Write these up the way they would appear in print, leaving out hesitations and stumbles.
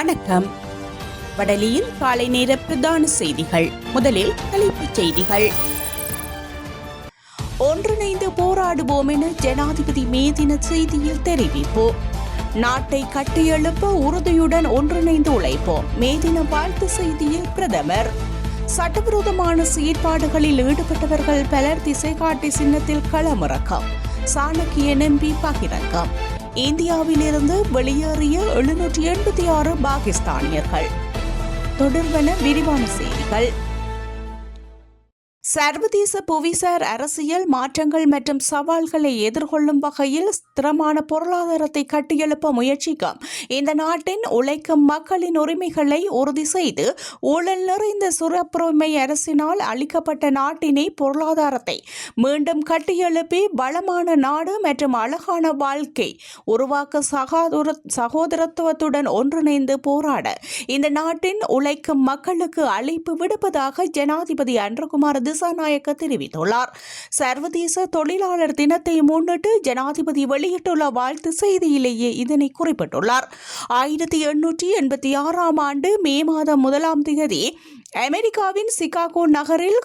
வணக்கம். வடலியில் காலை நேர பிரதான செய்திகள். முதலில் தலைப்புச் செய்திகள். ஒன்றிணைந்து போராடுவோம் என ஜனாதிபதி மே தின செய்தியில் தெரிவிப்பு. நாட்டை கட்டியெழுப்ப உறுதியுடன் ஒன்றிணைந்து உழைப்போம். மே தின வாழ்த்து செய்தியில் பிரதமர். சட்டவிரோதமான செயற்பாடுகளில் ஈடுபட்டவர்கள் பலர் திசை காட்டி சின்னத்தில் களமிறக்கம். சாணக்கிய எம்பி பகிரங்கம். இந்தியாவிலிருந்து வெளியேறிய 786 பாகிஸ்தானியர்கள். தொடர்பான விரிவான செய்திகள். சர்வதேச புவிசார் அரசியல் மாற்றங்கள் மற்றும் சவால்களை எதிர்கொள்ளும் வகையில் ஸ்திரமான பொருளாதாரத்தை கட்டியெழுப்ப முயற்சிக்கும் இந்த நாட்டின் உழைக்கும் மக்களின் உரிமைகளை உறுதி செய்து ஊழல் நிறைந்த சிறப்புரிமை அரசினால் அளிக்கப்பட்ட நாட்டினை பொருளாதாரத்தை மீண்டும் கட்டியெழுப்பி வளமான நாடு மற்றும் அழகான வாழ்க்கை உருவாக்க சகோதரத்துவத்துடன் ஒன்றிணைந்து போராட இந்த நாட்டின் உழைக்கும் மக்களுக்கு அழைப்பு விடுப்பதாக ஜனாதிபதி அன்ருகுமார் திசாநாயக்க தெரிவித்துள்ளார். சர்வதேச தொழிலாளர் தினத்தை முன்னிட்டு ஜனாதிபதி வெளியிட்டுள்ள வாழ்த்து செய்தியிலேயே இதனை குறிப்பிட்டுள்ளார். 1886 ஆண்டு மே மாதம் 1ஆம் தேதி அமெரிக்காவின் சிகாகோ நகரில்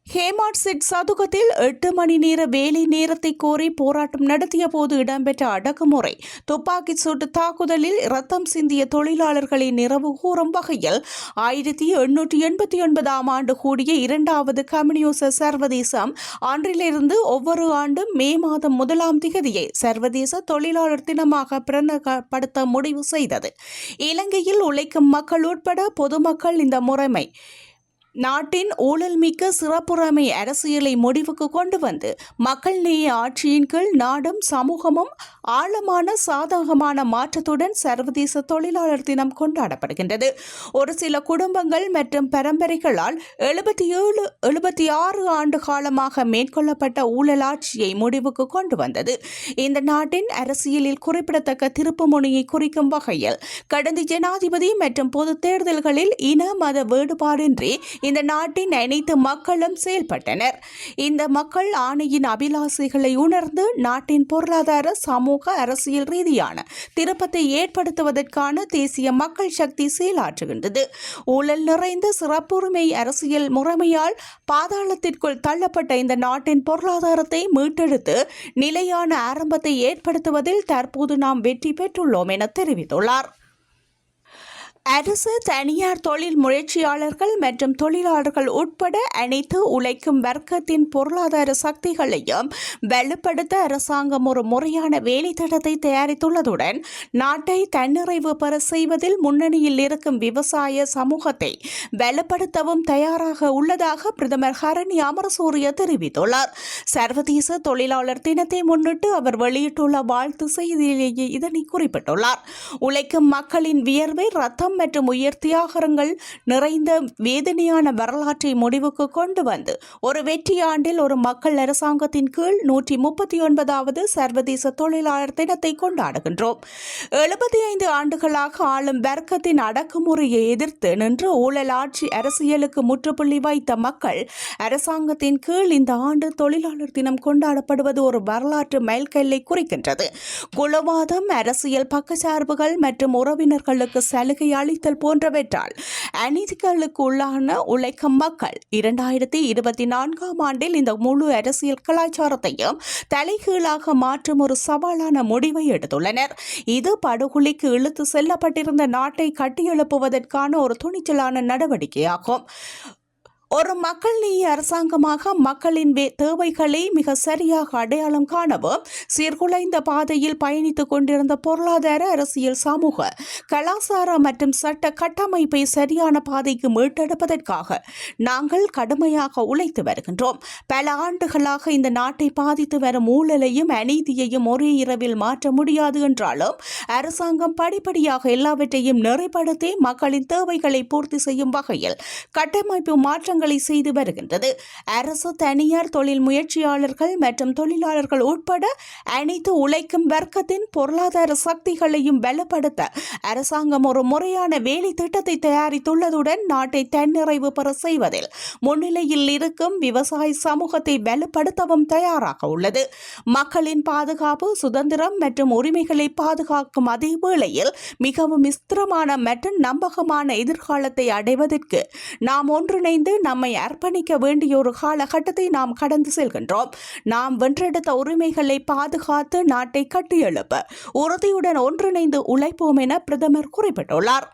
ஹேமாட்சிட் சதுக்கத்தில் 8 மணி நேர வேலை நேரத்தை கோரி போராட்டம் நடத்திய போது இடம்பெற்ற அடக்குமுறை துப்பாக்கி சூட்டு தாக்குதலில் இரத்தம் சிந்திய தொழிலாளர்களை நினைவு கூறும் வகையில் 1889 ஆண்டு கூடிய 2வது கம்யூனிச சர்வதேசம் அன்றிலிருந்து ஒவ்வொரு ஆண்டும் மே மாதம் 1ஆம் தேதியை சர்வதேச தொழிலாளர் தினமாக பிரகடனப்படுத்த முடிவு செய்தது. இலங்கையில் உழைக்கும் மக்கள் உட்பட பொதுமக்கள் இந்த முறைமை நாட்டின் ஊழல் மிக்க சிறப்புரிமை அரசியலை முடிவுக்கு கொண்டு வந்து மக்கள் நேய ஆட்சியின் கீழ் நாடும் சமூகமும் ஆழமான சாதகமான மாற்றத்துடன் சர்வதேச தொழிலாளர் தினம் கொண்டாடப்படுகின்றது. ஒரு சில குடும்பங்கள் மற்றும் பரம்பரைகளால் 76 ஆண்டு காலமாக மேற்கொள்ளப்பட்ட ஊழல் ஆட்சியை முடிவுக்கு கொண்டு வந்தது. இந்த நாட்டின் அரசியலில் குறிப்பிடத்தக்க திருப்பு முனையை குறிக்கும் வகையில் கடந்த ஜனாதிபதி மற்றும் பொது தேர்தல்களில் இன மத வேறுபாடின்றி இந்த நாட்டின் அனைத்து மக்களும் செயல்பட்டனர். இந்த மக்கள் ஆணையின் அபிலாசைகளை உணர்ந்து நாட்டின் பொருளாதார சமூக அரசியல் ரீதியான திருப்பத்தை ஏற்படுத்துவதற்கான தேசிய மக்கள் சக்தி செயலாற்றுகின்றது. ஊழல் நிறைந்த சிறப்புரிமை அரசியல் முறைமையால் பாதாளத்திற்குள் தள்ளப்பட்ட இந்த நாட்டின் பொருளாதாரத்தை மீட்டெடுத்து நிலையான ஆரம்பத்தை ஏற்படுத்துவதில் தற்போது நாம் வெற்றி பெற்றுள்ளோம் என தெரிவித்துள்ளார். அரசு தனியார் தொழில் முயற்சியாளர்கள் மற்றும் தொழிலாளர்கள் உட்பட அனைத்து உழைக்கும் வர்க்கத்தின் பொருளாதார சக்திகளையும் வலுப்படுத்த அரசாங்கம் ஒரு முறையான வேலை திட்டத்தை தயாரித்துள்ளதுடன் நாட்டை தன்னிறைவு பெற செய்வதில் முன்னணியில் இருக்கும் விவசாய சமூகத்தை வலுப்படுத்தவும் தயாராக உள்ளதாக பிரதமர் ஹரணி அமரசூரிய தெரிவித்துள்ளார். சர்வதேச தொழிலாளர் தினத்தை முன்னிட்டு அவர் வெளியிட்டுள்ள வாழ்த்து செய்தியிலேயே இதனை குறிப்பிட்டுள்ளார். உழைக்கும் மக்களின் வியர்வை ரத்தம் மற்றும் உயர் தியாகங்கள் நிறைந்த வேதனையான வரலாற்றை முடிவுக்கு கொண்டு வந்து ஒரு வெற்றி ஆண்டில் ஒரு மக்கள் அரசாங்கத்தின் கீழ் 139வது சர்வதேச தொழிலாளர் தினத்தை கொண்டாடுகின்றோம். 75 ஆண்டுகளாக ஆளும் வர்க்கத்தின் அடக்குமுறையை எதிர்த்து நின்று ஊழல் ஆட்சி அரசியலுக்கு முற்றுப்புள்ளி வைத்த மக்கள் அரசாங்கத்தின் கீழ் இந்த ஆண்டு தொழிலாளர் தினம் கொண்டாடப்படுவது ஒரு வரலாற்று மைல்கல்லை குறிக்கின்றது. குலவாதம், அரசியல் பக்கச்சார்புகள் மற்றும் உறவினர்களுக்கு சலுகை அளித்தல் போன்றவற்றால் அநீதிகளுக்கு உள்ளான உழைக்கும் மக்கள் 2024ஆம் ஆண்டில் இந்த முழு அரசியல் கலாச்சாரத்தையும் தலைகீழாக மாற்றும் ஒரு சவாலான முடிவை எடுத்துள்ளனர். இது படுகொலைக்கு இழுத்து செல்லப்பட்டிருந்த நாட்டை கட்டியெழுப்புவதற்கான ஒரு துணிச்சலான நடவடிக்கையாகும். ஒரு மக்கள் நேய அரசாங்கமாக மக்களின் தேவைகளை மிக சரியாக அடையாளம் காணவும் சீர்குலைந்த பாதையில் பயணித்துக் கொண்டிருந்த பொருளாதார அரசியல் சமூக கலாச்சார மற்றும் சட்ட கட்டமைப்பை சரியான பாதைக்கு மீட்டெடுப்பதற்காக நாங்கள் கடுமையாக உழைத்து வருகின்றோம். பல ஆண்டுகளாக இந்த நாட்டை பாதித்து வரும் ஊழலையும் அநீதியையும் ஒரே இரவில் மாற்ற முடியாது என்றாலும் அரசாங்கம் படிப்படியாக எல்லாவற்றையும் நிறைப்படுத்தி மக்களின் தேவைகளை பூர்த்தி செய்யும் வகையில் கட்டமைப்பு மாற்றங்கள் மாற்றங்களை செய்து வருகின்றது. அரசு, தனியார், தொழில் முயற்சியாளர்கள் மற்றும் தொழிலாளர்கள் உட்பட அனைத்து உழைக்கும் வர்க்கத்தின் பொருளாதார சக்திகளையும் பலப்படுத்த அரசாங்கம் ஒரு முறையான வேலை திட்டத்தை தயாரித்துள்ளதுடன் நாட்டை தன்னிறைவு பெற செய்வதில் முன்னிலையில் இருக்கும் விவசாய சமூகத்தை பலப்படுத்தவும் தயாராக உள்ளது. மக்களின் பாதுகாப்பு, சுதந்திரம் மற்றும் உரிமைகளை பாதுகாக்கும் அதே வேளையில் மிகவும் ஸ்திரமான மற்றும் நம்பகமான எதிர்காலத்தை அடைவதற்கு நாம் ஒன்றிணைந்து நம்மை அர்ப்பணிக்க வேண்டிய ஒரு காலகட்டத்தை நாம் கடந்து செல்கின்றோம். நாம் வென்றெடுத்த உரிமைகளை பாதுகாத்து நாட்டை கட்டியெழுப்ப உறுதியுடன் ஒன்றிணைந்து உழைப்போம் என பிரதமர் குறிப்பிட்டுள்ளார்.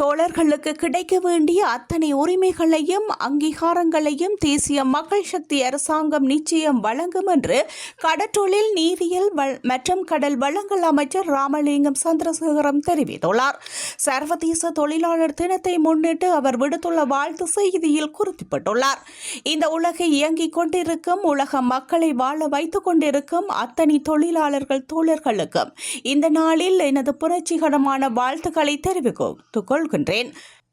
தோழர்களுக்கு கிடைக்க வேண்டிய அத்தனை உரிமைகளையும் அங்கீகாரங்களையும் தேசிய மக்கள் சக்தி அரசாங்கம் நிச்சயம் வழங்கும் என்று கடற்றொழில், நீரியல் மற்றும் கடல் வளங்கள் அமைச்சர் ராமலிங்கம் சந்திரசேகரம் தெரிவித்துள்ளார். சர்வதேச தொழிலாளர் தினத்தை முன்னிட்டு அவர் விடுத்துள்ள வாழ்த்து செய்தியில் குறிப்பிட்டுள்ளார். இந்த உலகை இயங்கிக் கொண்டிருக்கும், உலக மக்களை வாழ வைத்துக் கொண்டிருக்கும் அத்தனை தொழிலாளர்கள் தோழர்களுக்கும் இந்த நாளில் எனது புரட்சிகரமான வாழ்த்துக்களை தெரிவித்துக் கொள்கின்றேன்.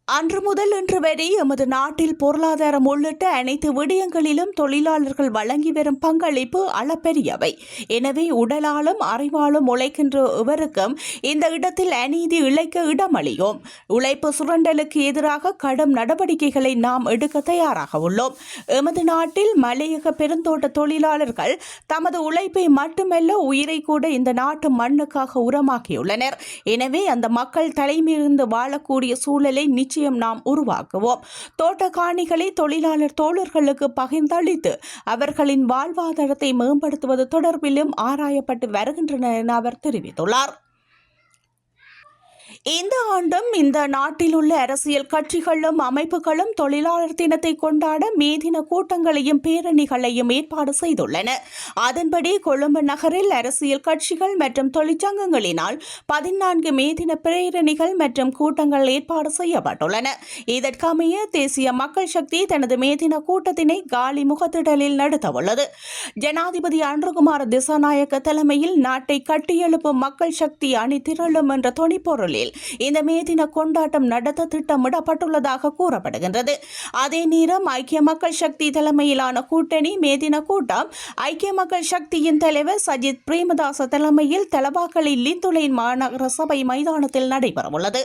அன்று முதல் இன்று வரை எமது நாட்டில் பொருளாதாரம் உள்ளிட்ட அனைத்து விடயங்களிலும் தொழிலாளர்கள் வழங்கி வரும் பங்களிப்பு அளப்பெரியவை. எனவே உடலாலும் அறிவாலும் உழைக்கின்ற இவருக்கும் இந்த இடத்தில் அநீதி இழைக்க இடமளியோம். உழைப்பு சுரண்டலுக்கு எதிராக கடும் நடவடிக்கைகளை நாம் எடுக்க தயாராக உள்ளோம். எமது நாட்டில் மலையக பெருந்தோட்ட தொழிலாளர்கள் தமது உழைப்பை மட்டுமல்ல உயிரை கூட இந்த நாட்டு மண்ணுக்காக உரமாக்கியுள்ளனர். எனவே அந்த மக்கள் தலைமையிலிருந்து வாழக்கூடிய சூழலை நிச்சயம் நாம் உருவாக்குவோம். தோட்ட காணிகளை தொழிலாளர் தோழர்களுக்கு பகிர்ந்தளித்து அவர்களின் வாழ்வாதாரத்தை மேம்படுத்துவது தொடர்பிலும் ஆராயப்பட்டு வருகின்றன என அவர் தெரிவித்துள்ளார். இந்த ஆண்டும் இந்த நாட்டில் உள்ள அரசியல் கட்சிகளும் அமைப்புகளும் தொழிலாளர் தினத்தை கொண்டாட மே தின கூட்டங்களையும் பேரணிகளையும் ஏற்பாடு செய்துள்ளன. அதன்படி கொழும்பு நகரில் அரசியல் கட்சிகள் மற்றும் தொழிற்சங்கங்களினால் 14 மே தின பேரணிகள் மற்றும் கூட்டங்கள் ஏற்பாடு செய்யப்பட்டுள்ளன. இதற்கமைய தேசிய மக்கள் சக்தி தனது மே தின கூட்டத்தினை காலி முகத்திடலில் நடத்தவுள்ளது. ஜனாதிபதி அன்ருகுமார திசாநாயக்க தலைமையில் நாட்டை கட்டியெழுப்பும் மக்கள் சக்தி அணி திரளும் என்ற தொனிப்பொருளில் இந்த மே தின கொண்டாட்டம் நடத்த திட்டமிடப்பட்டுள்ளதாக கூறப்படுகின்றது. அதே நேரம் ஐக்கிய மக்கள் சக்தி தலைமையிலான கூட்டணி மே தின கூட்டம் ஐக்கிய மக்கள் சக்தியின் தலைவர் சஜித் பிரேமதாச தலைமையில் தலவாக்கலை லிந்துலைன் மாநகர சபை மைதானத்தில் நடைபெறவுள்ளது.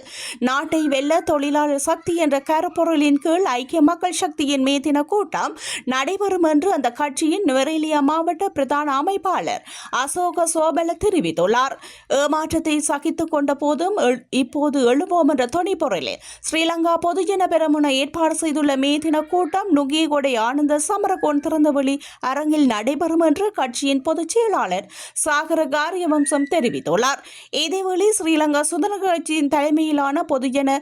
நாட்டை வெல்ல தொழிலாளர் சக்தி என்ற கருப்பொருளின் கீழ் ஐக்கிய மக்கள் சக்தியின் மே தின கூட்டம் நடைபெறும் என்று அந்த கட்சியின் நுவரெலியா மாவட்ட பிரதான அமைப்பாளர் அசோக சோபல தெரிவித்துள்ளார். ஏமாற்றத்தை சகித்துக் கொண்ட போதும் இப்போது எழுவோம் என்ற துணிப்பொருளில் ஸ்ரீலங்கா பொதுஜன பெரமுன ஏற்பாடு செய்துள்ள மே தின கூட்டம் நுகியகொடை ஆனந்த சமரகோன் திறந்தவெளி அரங்கில் நடைபெறும் என்று கட்சியின் பொதுச் செயலாளர் சாகர காரியவம்சம் தெரிவித்துள்ளார். இதேவேளை ஸ்ரீலங்கா சுதந்திர கட்சியின் தலைமையிலான பொதுஜன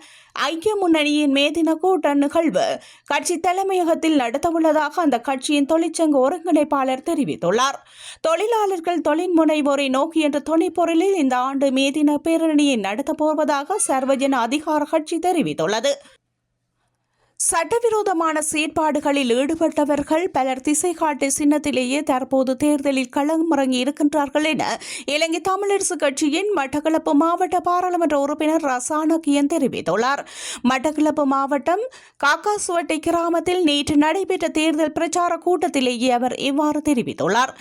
ஐக்கிய முன்னணியின் மே தின கூட்ட நிகழ்வு கட்சி தலைமையகத்தில் நடத்தவுள்ளதாக அந்த கட்சியின் தொழிற்சங்க ஒருங்கிணைப்பாளர் தெரிவித்துள்ளார். தொழிலாளர்கள் தொழில் முனைவோரை நோக்கி என்ற துணைப்பொருளில் இந்த ஆண்டு மே தின பேரணியை நடத்தப் போவதாக சர்வஜன அதிகார கட்சி தெரிவித்துள்ளது. சட்டவிரோதமான செயற்பாடுகளில் ஈடுபட்டவர்கள் பலர் திசை காட்டி சின்னத்திலேயே தற்போது தேர்தலில் களமிறங்கி இருக்கின்றார்கள் என இலங்கை தமிழரசு கட்சியின் மட்டக்களப்பு மாவட்ட பாராளுமன்ற உறுப்பினர் ரசானகியன் தெரிவித்துள்ளார். மட்டக்களப்பு மாவட்டம் காக்காசுவட்டை கிராமத்தில் நேற்று நடைபெற்ற தேர்தல் பிரச்சார கூட்டத்திலேயே அவர் இவ்வாறு தெரிவித்துள்ளார்.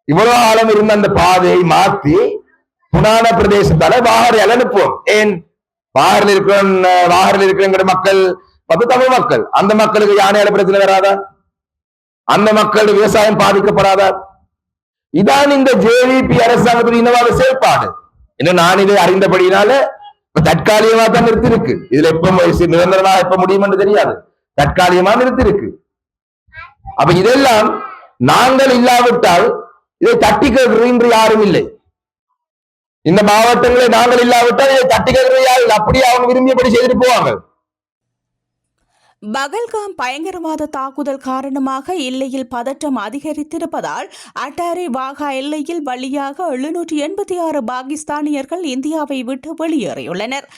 இவ்வளவு காலம் இருந்த அந்த பாதையை மாற்றி புனான பிரதேசத்தால வாகரையால் அனுப்புவோம். ஏன் வாகரில் இருக்கிற மக்கள் தமிழ் மக்கள், அந்த மக்களுக்கு யானையால பிரச்சனை வராதா? அந்த மக்கள் விவசாயம் பாதிக்கப்படாதா? இதான் இந்த ஜேவிபி அரசாங்கத்துடைய இனவாத செயல்பாடு. இன்னும் நான் இதை அறிந்தபடினால தற்காலிகமா தான் நிறுத்தி இருக்கு. இதுல எப்ப நிரந்தரமாக எப்ப முடியும் என்று தெரியாது. தற்காலிகமா நிறுத்தி இருக்கு. அப்ப இதெல்லாம் நாங்கள் இல்லாவிட்டால் இதை தட்டி கேட்கிற யாரும் இல்லை. இந்த மாவட்டங்களை நாங்கள் இல்லாவிட்டால் இதை தட்டி கேட்கிற யாரும் அப்படியே அவங்க விரும்பியபடி செய்துட்டு போவாங்க. பகல்காம் பயங்கரவாத தாக்குதல் காரணமாக எல்லையில் பதற்றம் அதிகரித்திருப்பதால் அட்டாரி வாகா எல்லையில் வழியாக 786 பாகிஸ்தானியர்கள் இந்தியாவை விட்டு வெளியேறியுள்ளனர்.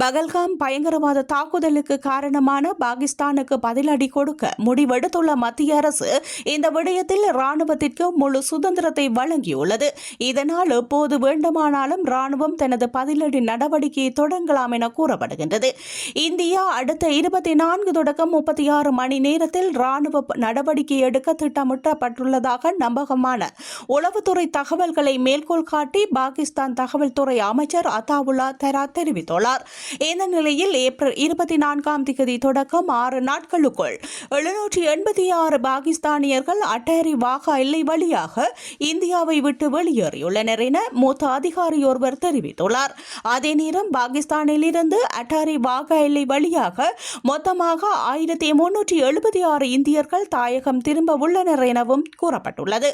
பகல்காம் பயங்கரவாத தாக்குதலுக்கு காரணமான பாகிஸ்தானுக்கு பதிலடி கொடுக்க முடிவெடுத்துள்ள மத்திய அரசு இந்த விடயத்தில் ராணுவத்திற்கு முழு சுதந்திரத்தை வழங்கியுள்ளது. இதனால் எப்போது வேண்டுமானாலும் ராணுவம் தனது பதிலடி நடவடிக்கையை தொடங்கலாம் என கூறப்படுகின்றது. இந்தியா அடுத்த 24 36 மணி நேரத்தில் ராணுவ நடவடிக்கை எடுக்க திட்டமிடப்பட்டுள்ளதாக நம்பகமான உளவுத்துறை தகவல்களை மேற்கோள் காட்டி பாகிஸ்தான் தகவல் துறை அமைச்சர் அத்தாவுல்லா தரா தெரிவித்துள்ளார். இந்த நிலையில் ஏப்ரல் 24 தொடக்கம் 6 நாட்களுக்குள் 786 பாகிஸ்தானியர்கள் அட்டாரி வாகா எல்லை வழியாக இந்தியாவை விட்டு வெளியேறியுள்ளனர் என மூத்த அதிகாரி ஒருவர் தெரிவித்துள்ளார். அதே நேரம் பாகிஸ்தானில் இருந்து அட்டாரி வாகா எல்லை வழியாக மொத்தமாக 1376 இந்தியர்கள் தாயகம் திரும்ப உள்ளனர் எனவும் கூறப்பட்டுள்ளது.